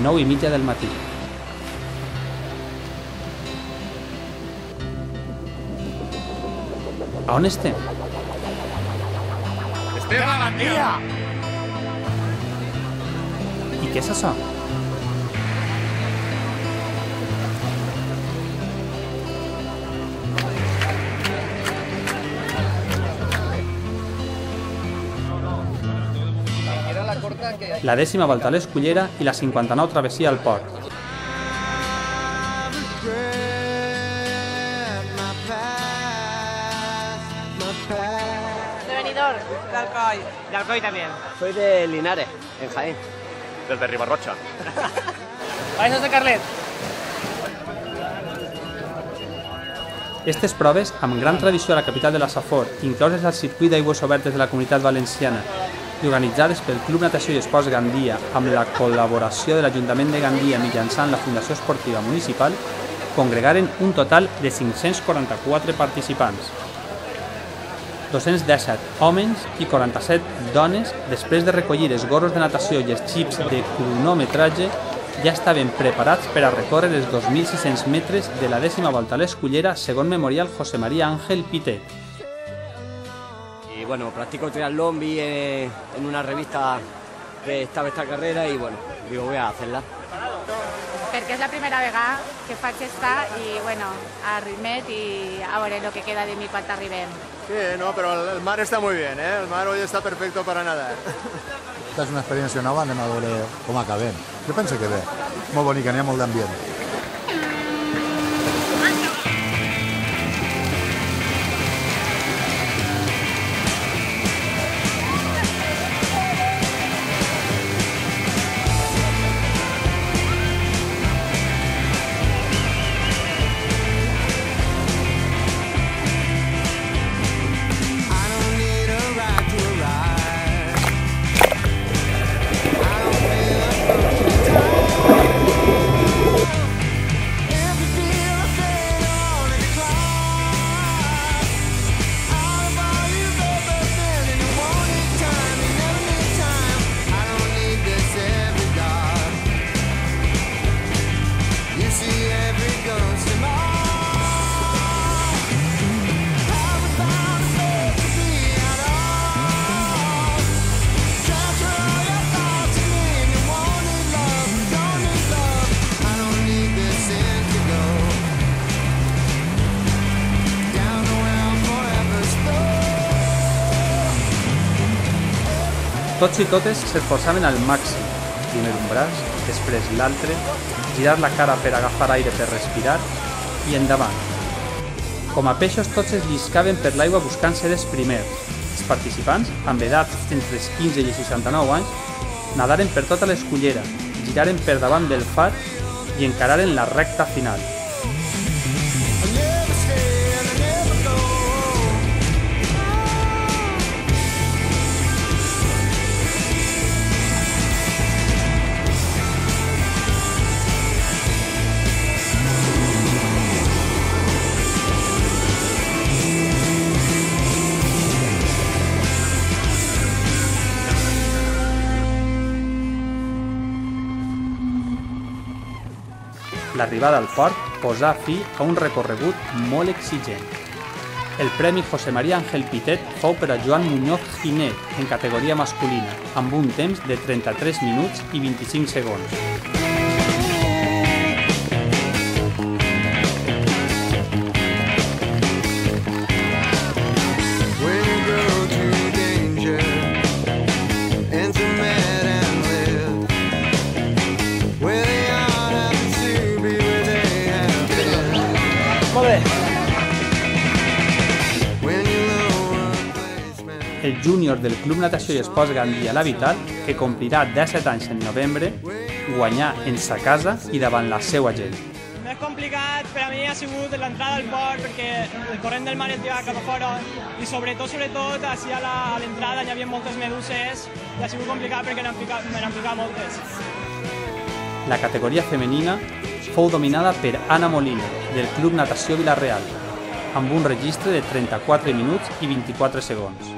9:30 del matí. A on estem? Estem a Gandia! I què és això? La 10ª volta a l'Escullera i la 59 travessia al port. De Benidorm. De Alcoy. De Alcoy también. Soy de Linares, en Jaén. Desde Ribarrocha. Países de Carlet. Aquestes proves, amb gran tradició a la capital de la Safor, incloses al circuit d'aigües obertes de la Comunitat Valenciana i organitzades pel Club Natació i Esports Gandia amb la col·laboració de l'Ajuntament de Gandia mitjançant la Fundació Esportiva Municipal, congregaren un total de 544 participants. 217 homes i 47 dones, després de recollir els gorros de natació i els xips de cronometratge, ja estaven preparats per a recórrer els 2.600 metres de la 10ª volta a l'Escullera, segons Memorial José María Ángel Pitet. Y bueno, practico triatlón, vi en una revista que estaba esta carrera y bueno, digo, voy a hacerla. Perquè és la primera vegada que faig esta i, bueno, a ritmet i a veure lo que queda de mi quan arribem. Sí, no, pero el mar está muy bien, ¿eh? El mar hoy está perfecto para nadar. Esta és una experiència nova, anem a veure com acabem. Jo penso que bé, molt bonica, n'hi ha molt d'ambient. Tots i totes s'esforçaven al màxim, primer un braç, després l'altre, girar la cara per agafar aire per respirar i endavant. Com a peixos tots es lliscaven per l'aigua buscant ser els primers. Els participants, amb edats entre els 15 i els 69 anys, nadaren per tota l'Escullera, giraren per davant del far i encararen la recta final. L'arribada al port posà fi a un recorregut molt exigent. El Premi José María Ángel Pitet fou per a Joan Muñoz Ginet en categoria masculina, amb un temps de 33 minuts i 25 segons. El júnior del Club Natació i Esports Gandia La Vital, que complirà 17 anys en novembre, guanyà en sa casa i davant la seva gent. Més complicat per a mi ha sigut l'entrada al port perquè el corrent del mar et lleva cap a fora i sobretot, així a l'entrada hi havia moltes meduses i ha sigut complicat perquè me n'han picat moltes. La categoria femenina fou dominada per Anna Molina, del Club Natació Vila-real, amb un registre de 34 minuts i 24 segons.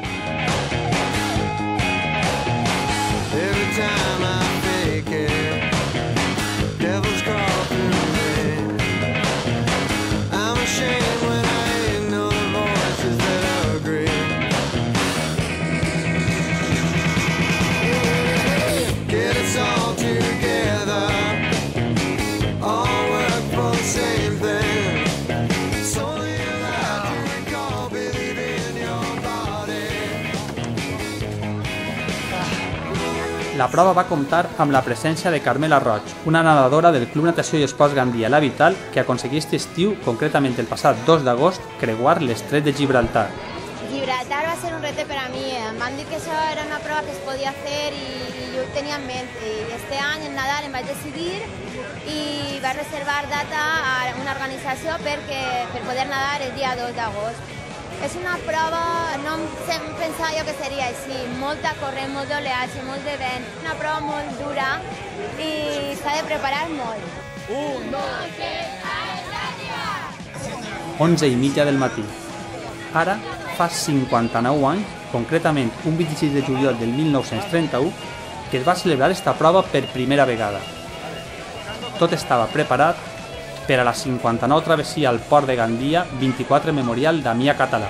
La prova va comptar amb la presència de Carmela Roig, una nedadora del Club Natació i Esports Gandia La Vital que aconseguí aquest estiu, concretament el passat 2 d'agost, creuar l'estret de Gibraltar. Gibraltar va ser un repte per a mi. M'han dit que això era una prova que es podia fer i jo ho tenia en ment. I este any, en Nadal, em vaig decidir i vaig reservar data a una organització per poder nedar el dia 2 d'agost. És una prova, no em pensava jo que seria així, molta corrent, molt d'oleatge, molt de vent, una prova molt dura i s'ha de preparar molt. 1, 2, 11:30 del matí. Ara fa 59 anys, concretament un 26 de juliol del 1931, que es va celebrar esta prova per primera vegada. Tot estava preparat per a la 59 travessia al port de Gandia 24 Memorial Damià Català.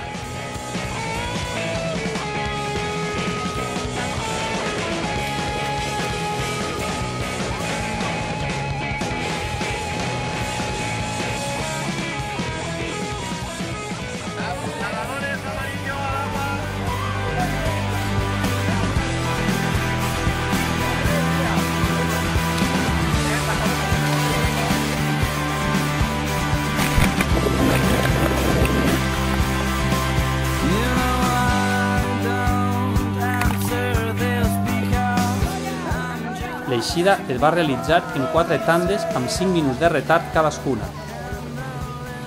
L'eixida es va realitzar en 4 tandes amb 5 minuts de retard cadascuna.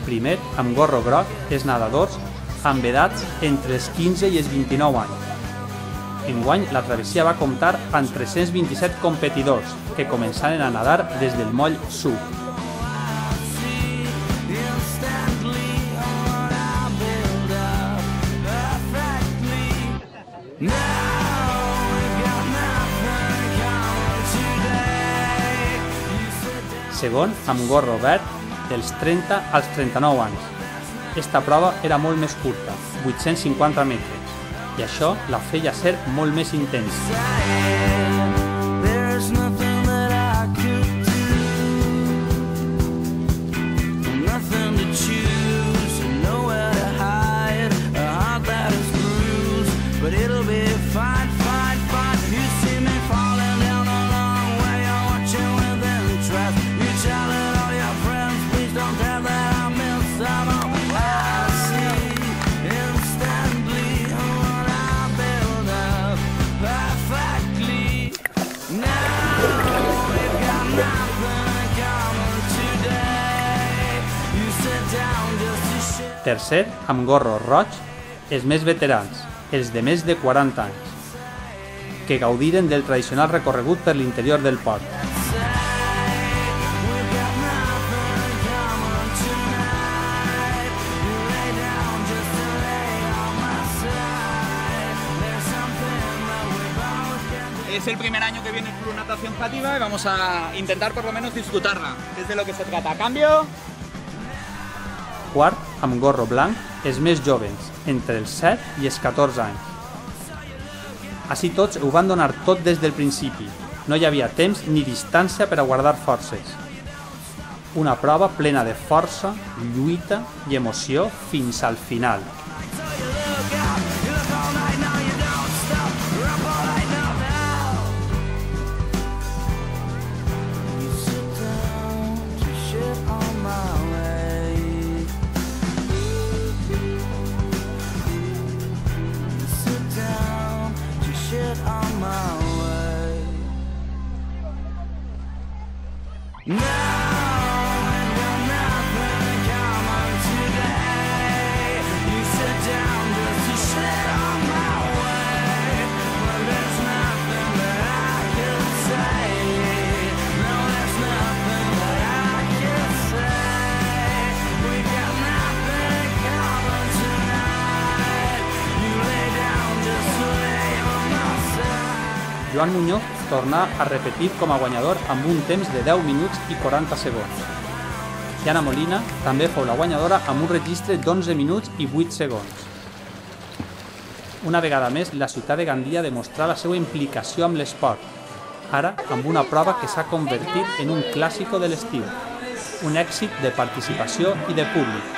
Primer, amb gorro groc, els nedadors amb edats entre els 15 i els 29 anys. Enguany, la travessia va comptar amb 327 competidors que començaren a nedar des del moll sud. Segon, amb gorro verd, dels 30 als 39 anys. Esta prova era molt més curta, 850 metres, i això la feia ser molt més intensa. Tercer, amb gorro roig, els més veterans, els de més de 40 anys, que gaudiren del tradicional recorregut per l'interior del port. Es el primer año que viene el Club Natación Játiva y vamos a intentar por lo menos disfrutarla, que es de lo que se trata. ¿Cambio? Quart, amb gorro blanc, els més jovens, entre els 7 i els 14 anys. Així tots ho van donar tot des del principi. No hi havia temps ni distància per a guardar forces. Una prova plena de força, lluita i emoció fins al final. Joan Muñoz tornà a repetir com a guanyador amb un temps de 10 minuts i 40 segons. Diana Molina també fou la guanyadora amb un registre d'11 minuts i 8 segons. Una vegada més, la ciutat de Gandia demostrà la seva implicació amb l'esport, ara amb una prova que s'ha convertit en un clàssico de l'estiu, un èxit de participació i de públic.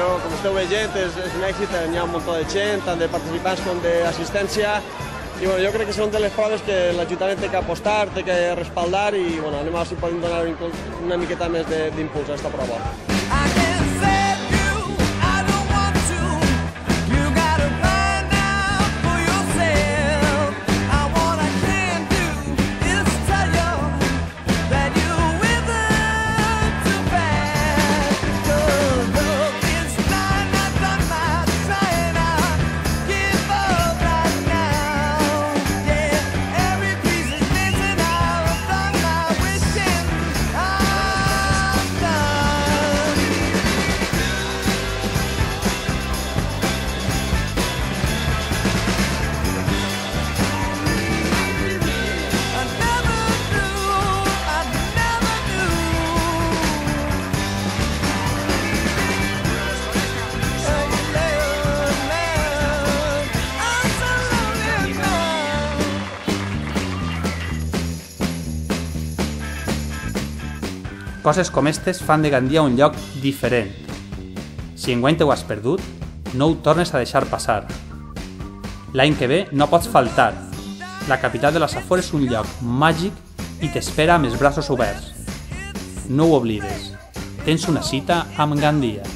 jo, com esteu veient, és un èxit, hi ha un munt de gent, tant de participants com d'assistència, i bueno, jo crec que són de les proves que l'Ajuntament té que apostar, té que respaldar, i bueno, anem a veure si podem donar una miqueta més d'impuls a aquesta prova. Coses com estes fan de Gandia un lloc diferent. Si enguany ho has perdut, no ho tornes a deixar passar. L'any que ve no pots faltar. La capital de la Safor és un lloc màgic i t'espera amb els braços oberts. No ho oblides. Tens una cita amb Gandia.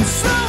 So